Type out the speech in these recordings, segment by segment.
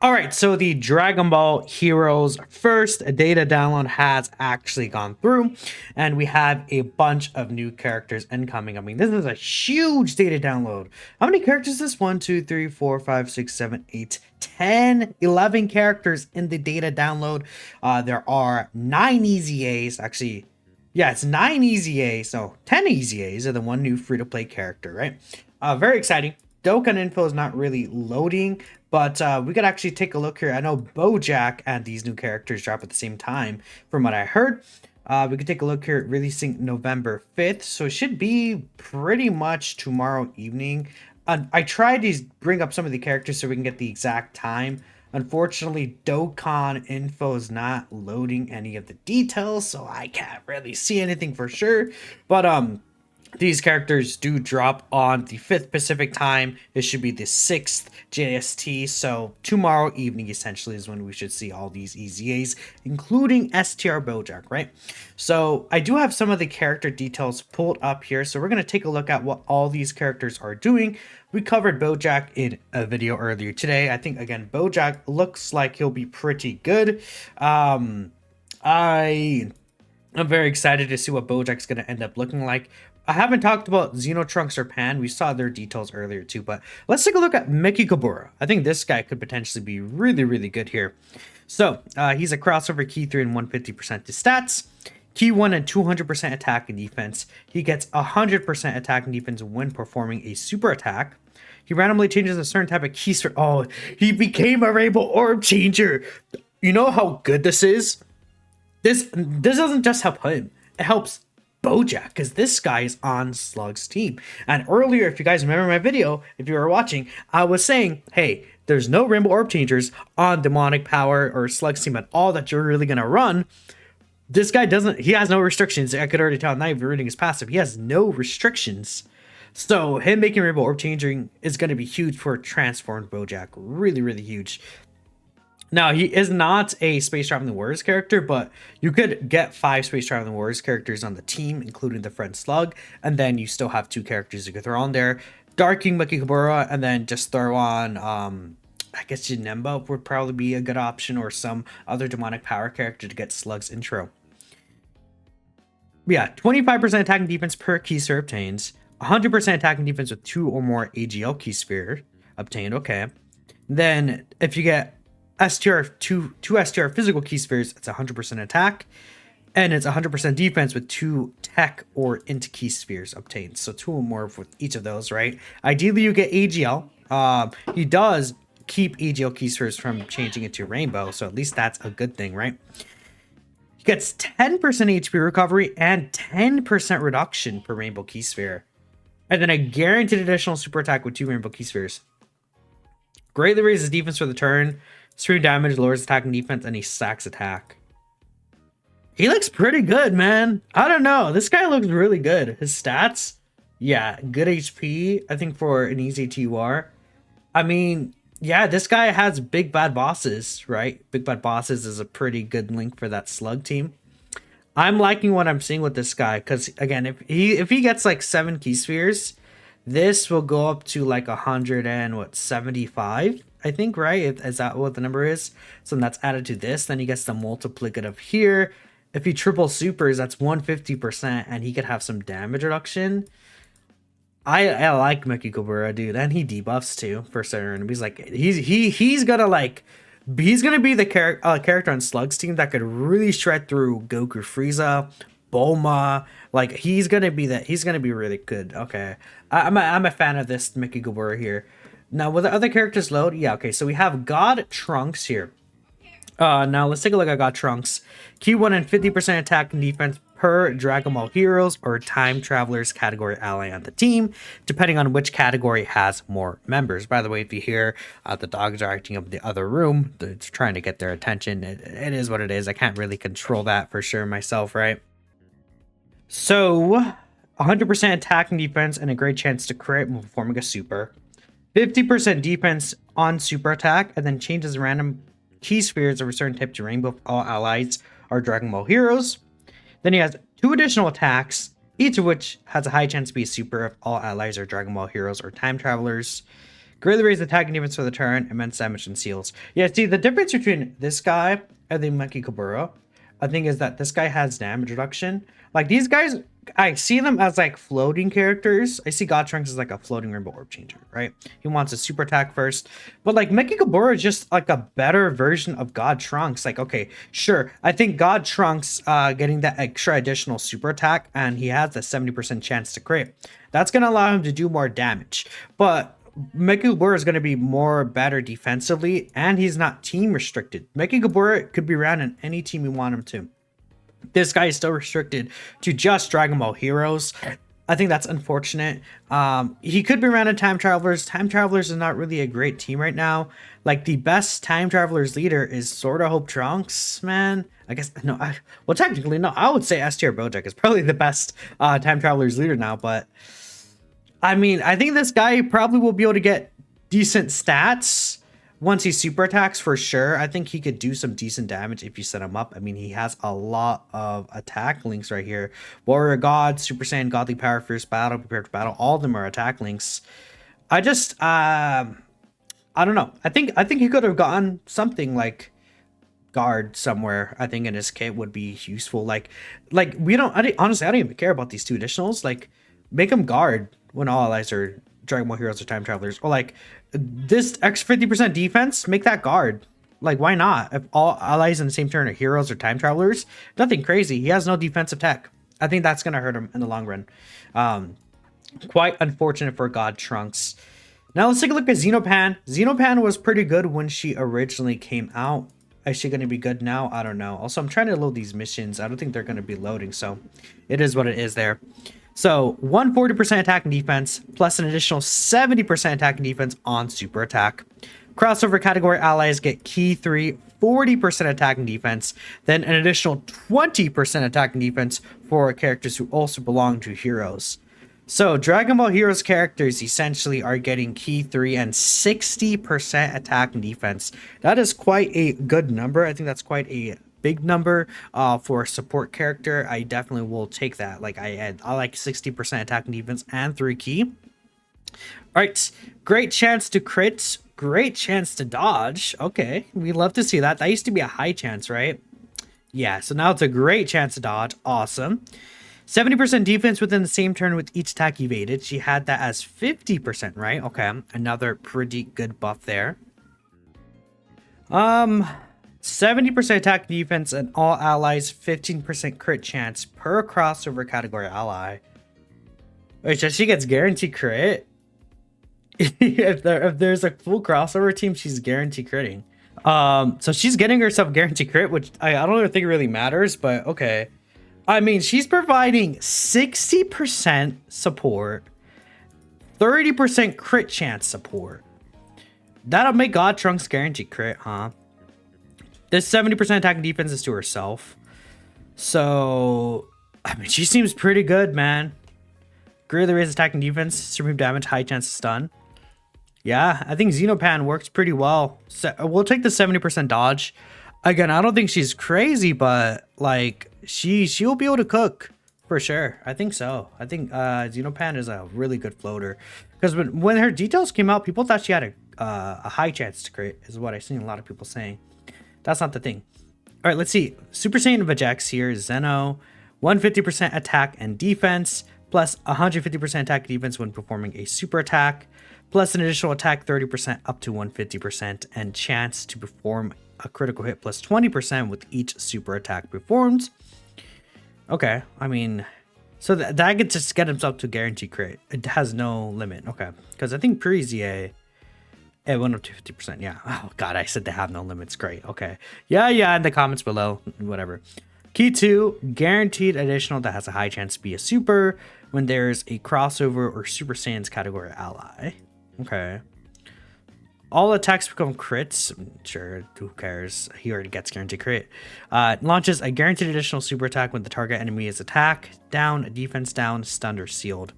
All right, so the Dragon Ball Heroes first data download has actually gone through, and we have a bunch of new characters incoming. I mean, this is a huge data download. How many characters is this? 1, 2, 3, 4, 5, 6, 7, 8, 10, 11 characters in the data download. There are 9 EZAs. Actually, yeah, it's 9 EZAs, so 10 EZAs, and then one new free-to-play character, right? Very exciting. Dokkan info is not really loading, but we could actually take a look here. I know Bojack and these new characters drop at the same time, from what I heard. We could take a look here, releasing November 5th, so it should be pretty much tomorrow evening. I tried to bring up some of the characters so we can get the exact time. Unfortunately, Dokkan info is not loading any of the details, so I can't really see anything for sure. But these characters do drop on the 5th Pacific time. It should be the 6th JST. So tomorrow evening essentially is when we should see all these EZAs, including STR Bojack, right? So I do have some of the character details pulled up here. So we're going to take a look at what all these characters are doing. We covered Bojack in a video earlier today. I think, again, Bojack looks like he'll be pretty good. I'm very excited to see what Bojack's going to end up looking like. I haven't talked about Xeno Trunks or Pan. We saw their details earlier too, but let's take a look at Mechikabura. I think this guy could potentially be really, really good here. So he's a crossover key 3 and 150% to stats. Key 1 and 200% attack and defense. He gets 100% attack and defense when performing a super attack. He randomly changes a certain type of key. Oh, he became a rainbow orb changer. You know how good this is? This doesn't just help him. It helps Bojack, because this guy is on Slug's team. And earlier, if you guys remember my video, if you were watching, I was saying, hey, there's no Rainbow Orb Changers on Demonic Power or Slug's team at all that you're really going to run. This guy doesn't, he has no restrictions. I could already tell now if you're reading his passive, he has no restrictions. So him making Rainbow Orb Changing is going to be huge for transformed Bojack. Really, really huge. Now, he is not a Space Traveling Warriors character, but you could get 5 Space Traveling Warriors characters on the team, including the friend Slug, and then you still have 2 characters you could throw on there. Dark King Mechikabura, and then just throw on, I guess Janemba would probably be a good option, or some other demonic power character to get Slug's intro. Yeah, 25% attack and defense per key sphere obtains, 100% attack and defense with 2 or more AGL key sphere obtained, okay. Then, if you get STR, two STR physical key spheres, it's 100% attack, and it's 100% defense with 2 tech or int key spheres obtained. So 2 or more with each of those, right? Ideally, you get AGL. He does keep AGL key spheres from changing into rainbow, so at least that's a good thing, right? He gets 10% HP recovery and 10% reduction per rainbow key sphere, and then a guaranteed additional super attack with 2 rainbow key spheres. Greatly raises defense for the turn. Stream damage, lowers attack and defense, and he stacks attack. He looks pretty good, man. I don't know. This guy looks really good. His stats, yeah, good HP, I think, for an EZTUR. I mean, yeah, this guy has big bad bosses, right? Big bad bosses is a pretty good link for that Slug team. I'm liking what I'm seeing with this guy, because, again, if he gets like 7 key spheres, this will go up to like 175, I think, right? Is that what the number is? So that's added to this. Then he gets the multiplicative here. If he triple supers, that's 150%, and he could have some damage reduction. I like Mechikabura, dude, and he debuffs too for certain enemies. Like he's gonna be the character on Slug's team that could really shred through Goku, Frieza, Bulma. Like he's gonna be really good. Okay, I'm a fan of this Mechikabura here. Now, will the other characters load? Yeah, okay, so we have God Trunks here. Now let's take a look at God Trunks. Key 1 and 50% attack and defense per Dragon Ball Heroes or Time Travelers category ally on the team, depending on which category has more members. By the way, if you hear the dogs are acting up in the other room, it's trying to get their attention. It is what it is. I can't really control that for sure myself, right? So, 100% attack and defense and a great chance to crit when performing a super. 50% defense on super attack, and then changes random key spheres of a certain type to rainbow if all allies are Dragon Ball Heroes. Then he has 2 additional attacks, each of which has a high chance to be a super if all allies are Dragon Ball Heroes or Time Travelers. Greatly raise attack and defense for the turn, immense damage and seals. Yeah, see, the difference between this guy and the Mechikabura, I think, is that this guy has damage reduction. Like, these guys, I see them as, like, floating characters. I see Gotenks as, like, a floating rainbow orb changer, right? He wants a super attack first. But, like, Mechikabura is just, like, a better version of God Trunks. Like, okay, sure. I think God Trunks getting that extra additional super attack, and he has a 70% chance to crit. That's going to allow him to do more damage. But Mechikabura is going to be more better defensively, and he's not team restricted. Mechikabura could be ran in any team you want him to. This guy is still restricted to just Dragon Ball Heroes. I think that's unfortunate. He could be ran in Time Travelers. Time Travelers is not really a great team right now. Like, the best Time Travelers leader is sort of Hope Trunks, man. I guess, no, well, technically, no. I would say S-tier Bojack is probably the best Time Travelers leader now, but I mean, I think this guy probably will be able to get decent stats once he super attacks for sure. I think he could do some decent damage if you set him up. I mean, he has a lot of attack links right here. Warrior God, Super Saiyan, Godly Power, Fierce Battle, Prepared for Battle. All of them are attack links. I just, I don't know. I think he could have gotten something like guard somewhere. I think in his kit would be useful. Like honestly, I don't even care about these two additionals. Like, make him guard when all allies are Dragon Ball Heroes or Time Travelers. Or like this extra 50% defense, make that guard. Like, why not? If all allies in the same turn are Heroes or Time Travelers, nothing crazy. He has no defensive tech. I think that's going to hurt him in the long run. Quite unfortunate for God Trunks. Now let's take a look at Xeno Pan. Xeno Pan was pretty good when she originally came out. Is she going to be good now? I don't know. Also, I'm trying to load these missions. I don't think they're going to be loading, so it is what it is there. So 140% attack and defense, plus an additional 70% attack and defense on super attack. Crossover category allies get key 3, 40% attack and defense, then an additional 20% attack and defense for characters who also belong to heroes. So Dragon Ball Heroes characters essentially are getting key 3 and 60% attack and defense. That is quite a good number. I think that's quite a big number for a support character. I definitely will take that. Like, I like 60% attack and defense and 3 key. All right, great chance to crit, great chance to dodge. Okay, we love to see that. That used to be a high chance, right? Yeah, so now it's a great chance to dodge. Awesome. 70% defense within the same turn with each attack evaded. She had that as 50%, right? Okay, another pretty good buff there. 70% attack defense and all allies, 15% crit chance per crossover category ally. Wait, so she gets guaranteed crit? if there's a full crossover team, she's guaranteed critting. So she's getting herself guaranteed crit, which I don't really think it really matters, but okay. I mean, she's providing 60% support, 30% crit chance support. That'll make God Trunks guaranteed crit, huh? This 70% attack and defense is to herself. So, I mean, she seems pretty good, man. Greatly raise attack and defense, supreme damage, high chance of stun. Yeah, I think Xeno Pan works pretty well. So we'll take the 70% dodge. Again, I don't think she's crazy, but like she'll be able to cook for sure. I think so. I think Xeno Pan is a really good floater because when her details came out, people thought she had a high chance to crit. Is what I've seen a lot of people saying. That's not the thing. All right, let's see. Super Saiyan Vegeks here. Xeno, 150% attack and defense, plus 150% attack and defense when performing a super attack, plus an additional attack 30% up to 150%, and chance to perform a critical hit plus 20% with each super attack performed. Okay, I mean, so that gets to get himself to guarantee crit. It has no limit. Okay, because I think pre-EZA, it went up to 50%. Yeah. Oh, God, I said they have no limits. Great. Okay. Yeah, in the comments below. Whatever. Key 2, guaranteed additional that has a high chance to be a super when there's a crossover or Super Saiyan's category ally. Okay. All attacks become crits. Sure, who cares? He already gets guaranteed crit. Launches a guaranteed additional super attack when the target enemy is attack, down, defense down, stunned, or sealed.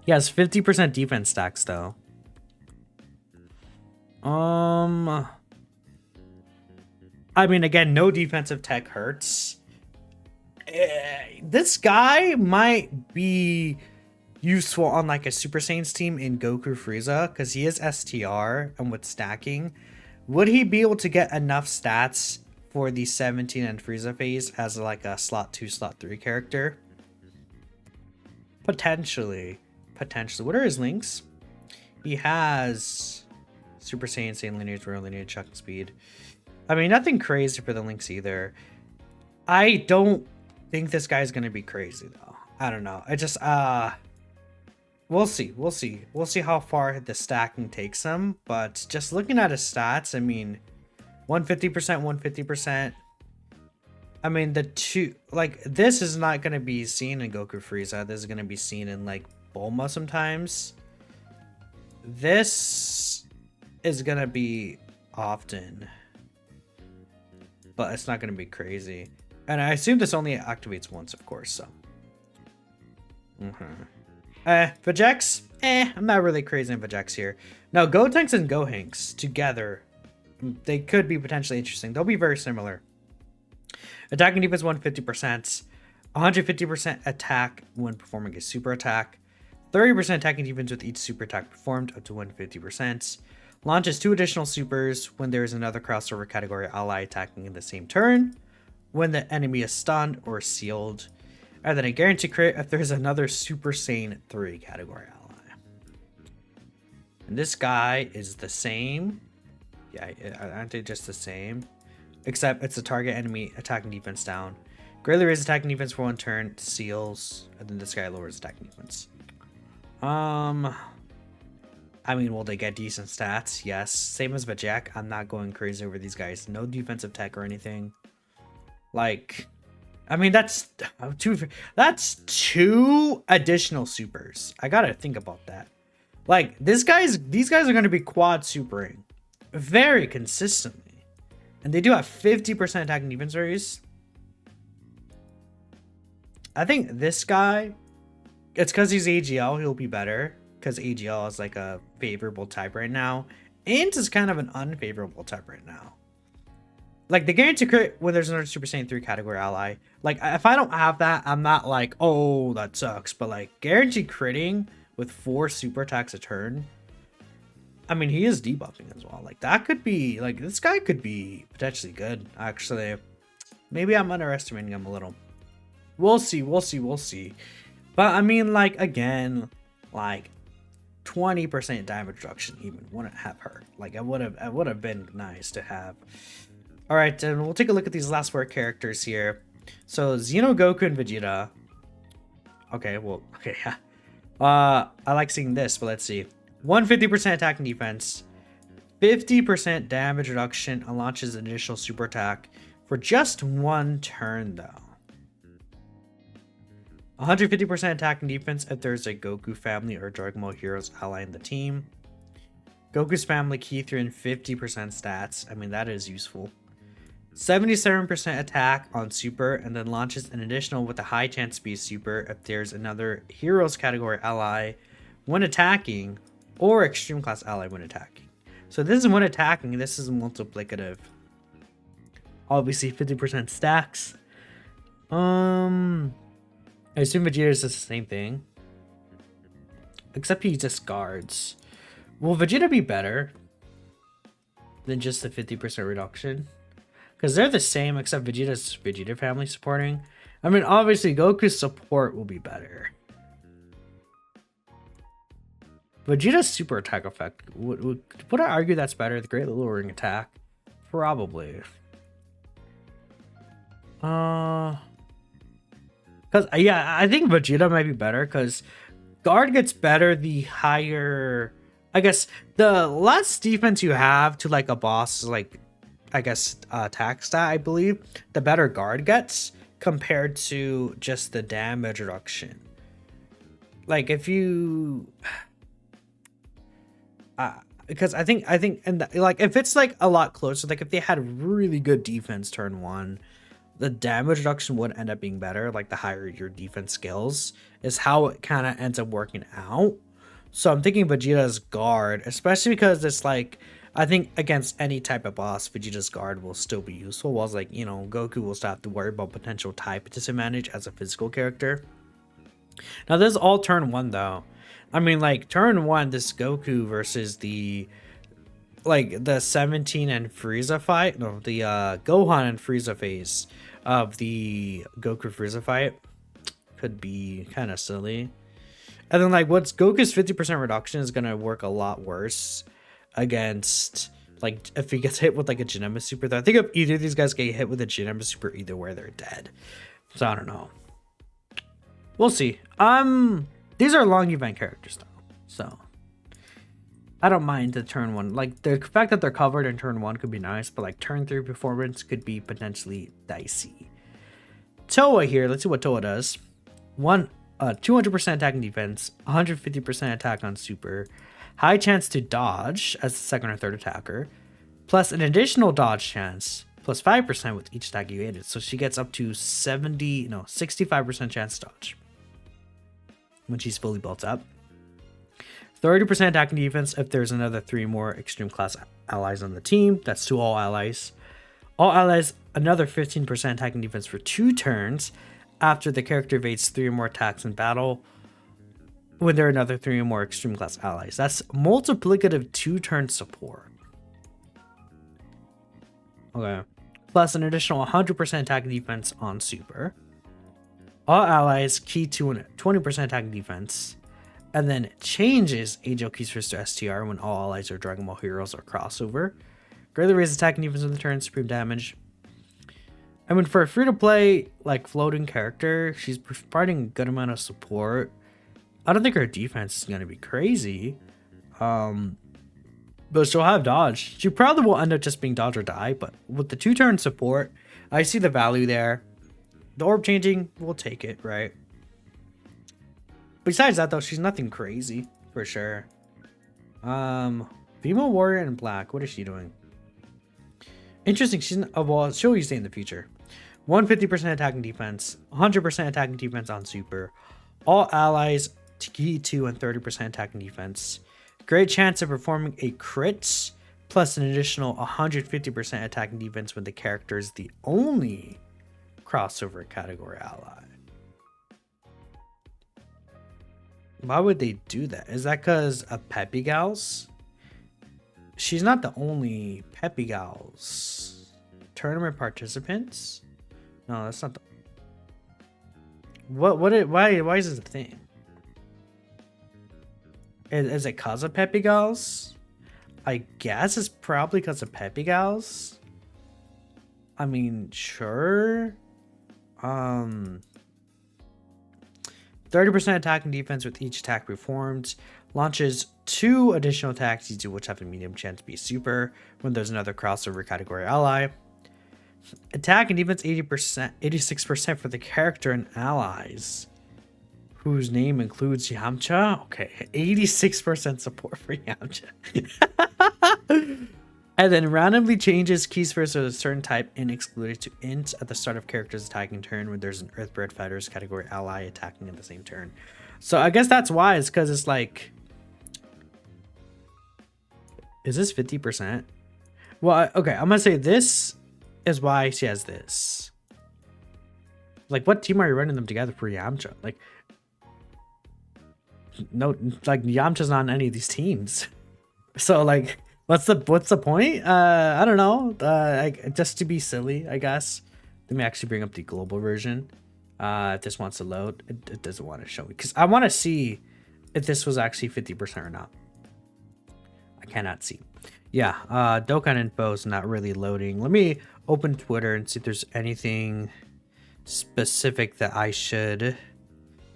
He has 50% defense stacks, though. I mean, again, no defensive tech hurts. This guy might be useful on like a Super Saiyan's team in Goku Frieza, because he is STR, and with stacking, would he be able to get enough stats for the 17 and Frieza phase as like a slot 2, slot 3 character? Potentially. What are his links? He has Super Saiyan, Saiyan lineage, Royal lineage, Chuck speed. I mean, nothing crazy for the links either. I don't think this guy's gonna be crazy though. I don't know. I just we'll see. We'll see how far the stacking takes him. But just looking at his stats, I mean, 150%, 150%. I mean, the two, like, this is not gonna be seen in Goku Frieza. This is gonna be seen in like Bulma sometimes. This is gonna be often, but it's not gonna be crazy. And I assume this only activates once, of course, so. Vegeks? I'm not really crazy in Vegeks here. Now, Gotenks and Gohanks together, they could be potentially interesting. They'll be very similar. Attacking defense 150%, 150% attack when performing a super attack, 30% attacking defense with each super attack performed up to 150%. Launches 2 additional supers when there is another crossover category ally attacking in the same turn, when the enemy is stunned or sealed, and then a guarantee crit if there's another Super Saiyan 3 category ally. And this guy is the same. Yeah, aren't they just the same? Except it's a target enemy attacking defense down. Greatly raises attacking defense for 1 turn, seals, and then this guy lowers attacking defense. I mean, will they get decent stats? Yes. Same as Vegeta. I'm not going crazy over these guys. No defensive tech or anything. Like, I mean, that's two additional supers. I gotta think about that. Like, these guys are gonna be quad supering very consistently, and they do have 50% attacking defense raise. I think this guy, it's because he's AGL, he'll be better, because AGL is like a favorable type right now. Int is kind of an unfavorable type right now. Like, the guarantee crit when there's another Super Saiyan 3 category ally. Like, if I don't have that, I'm not like, oh, that sucks. But, like, guarantee critting with 4 super attacks a turn. I mean, he is debuffing as well. Like, that could be, like, this guy could be potentially good, actually. Maybe I'm underestimating him a little. We'll see. But, I mean, like, again, like, 20% damage reduction even wouldn't have hurt. Like, it would have been nice to have. All right, and we'll take a look at these last 4 characters here. So Xeno, Goku, and Vegeta. Okay, yeah. I like seeing this, but let's see. 150% attack and defense, 50% damage reduction, and launches an initial super attack for just 1 turn though. 150% attack and defense if there's a Goku family or Dragon Ball Heroes ally in the team. Goku's family key 350% stats. I mean, that is useful. 77% attack on super, and then launches an additional with a high chance to be super if there's another Heroes category ally when attacking, or Extreme Class ally when attacking. So this is when attacking, this is multiplicative. Obviously 50% stacks. I assume Vegeta is the same thing, except he just guards. Will Vegeta be better than just the 50% reduction? Because they're the same, except Vegeta's Vegeta family supporting. I mean, obviously, Goku's support will be better. Vegeta's super attack effect. Would I argue that's better? The great lowering attack? Probably. Because, yeah, I think Vegeta might be better, because guard gets better the higher... I guess, the less defense you have to, like, a boss, like... I guess attack stat, I believe, the better guard gets compared to just the damage reduction. Like, if you because I think and like if it's like a lot closer, like if they had really good defense turn 1, the damage reduction would end up being better. Like, the higher your defense skills is how it kind of ends up working out. So I'm thinking Vegeta's guard, especially because it's like, I think against any type of boss, Vegeta's guard will still be useful. While, like, you know, Goku will still have to worry about potential type disadvantage as a physical character. Now this is all turn 1 though. I mean, like turn 1, this Goku versus the the 17 and Frieza fight. No, the Gohan and Frieza phase of the Goku Frieza fight could be kind of silly. And then like what's Goku's 50% reduction is gonna work a lot worse against like if he gets hit with like a Genesis Super. Though I think if either of these guys get hit with a Genesis Super, either way they're dead. So I don't know. We'll see. These are long event characters though, so I don't mind the turn 1. Like the fact that they're covered in turn 1 could be nice, but like turn 3 performance could be potentially dicey. Towa here. Let's see what Towa does. 200% attack and defense, 150% attack on super, high chance to dodge as the second or third attacker, plus an additional dodge chance, plus 5% with each attack you aided. So she gets up to 65% chance to dodge when she's fully built up. 30% attack and defense if there's another 3 more extreme class allies on the team. That's to all allies. All allies, another 15% attack and defense for 2 turns after the character evades 3 or more attacks in battle when there are another 3 or more extreme class allies. That's multiplicative 2-turn support. Okay. Plus an additional 100% attack and defense on super. All allies key to a 20% attack and defense. And then changes Angel Keys first to STR when all allies are Dragon Ball heroes or crossover. Greatly raise attack and defense with the turn, supreme damage. I mean, for a free-to-play, like, floating character, she's providing a good amount of support. I don't think her defense is going to be crazy. But she'll have dodge. She probably will end up just being dodge or die, but with the 2-turn support, I see the value there. The orb changing, we'll take it, right? Besides that, though, she's nothing crazy, for sure. Female warrior in black. What is she doing? Interesting. She's well, she'll use it in the future. 150% attack and defense, 100% attack and defense on super. All allies key 2 and 30% attack and defense. Great chance of performing a crit, plus an additional 150% attack and defense when the character is the only crossover category ally. Why would they do that? Is that because of Peppy Gals? She's not the only Peppy Gals. Tournament participants? No, that's not the... Why is this a thing? Is it because of Peppy Gals? I guess it's probably because of Peppy Gals. I mean, sure. 30% attack and defense with each attack performed. Launches 2 additional attacks, each of which have a medium chance to be super when there's another crossover category ally. Attack and defense 80%, 86% for the character and allies whose name includes Yamcha. Okay, 86% support for Yamcha. And then randomly changes keys first of a certain type and excluded to int at the start of character's attacking turn when there's an Earthbred Fighters category ally attacking in the same turn. So I guess that's why. It's because it's like... Is this 50%? Well, okay, I'm going to say this is why she has this. Like, what team are you running them together for Yamcha? Like, no, like, Yamcha's not on any of these teams. So, like... What's the point? I don't know. Just to be silly, I guess. Let me actually bring up the global version. If this wants to load, it doesn't want to show me because I want to see if this was actually 50% or not. I cannot see. Yeah, Dokkan info is not really loading. Let me open Twitter and see if there's anything specific that I should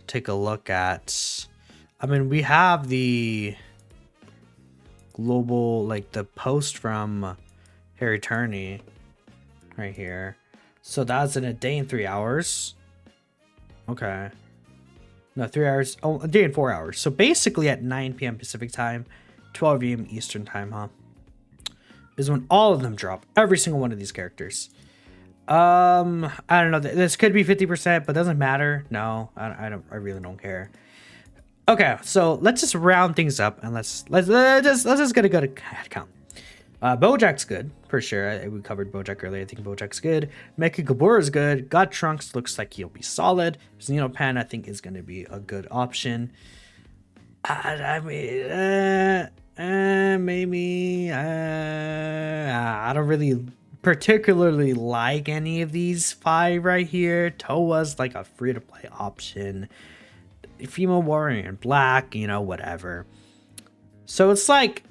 take a look at. I mean, we have the global, like the post from Harry Turney right here. So that's in a day and 3 hours. Okay. No, 3 hours. Oh, a day and 4 hours. So basically at 9 p.m. Pacific time, 12 a.m. Eastern time, huh? Is when all of them drop. Every single one of these characters. I don't know. This could be 50%, but doesn't matter. No, I really don't care. Okay, so let's just round things up and let's just get a good head count. Bojack's good for sure. We covered Bojack earlier. I think Bojack's good. Mechikabura is good. God Trunks looks like he'll be solid. Xeno Pan I think is going to be a good option. I mean, maybe. I don't really particularly like any of these 5 right here. Towa's like a free-to-play option. Female Warrior in Black, you know, whatever. So it's like,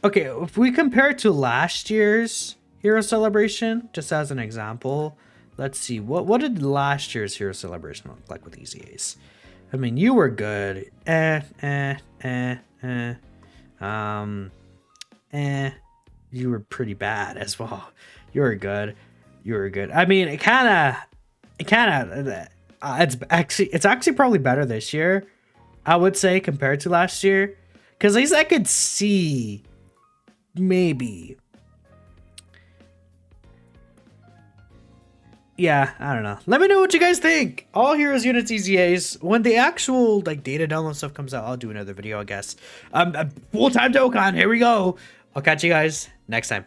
okay, if we compare it to last year's Hero Celebration, just as an example, let's see, what did last year's Hero Celebration look like with EZAs? I mean, you were good. You were pretty bad as well. You were good. I mean, it's actually probably better this year, I would say, compared to last year, because at least I could see maybe. Yeah, I don't know. Let me know what you guys think. All Heroes Units EZAs. When the actual like data download stuff comes out, I'll do another video, I guess. Full-time Dokkan. Here we go. I'll catch you guys next time.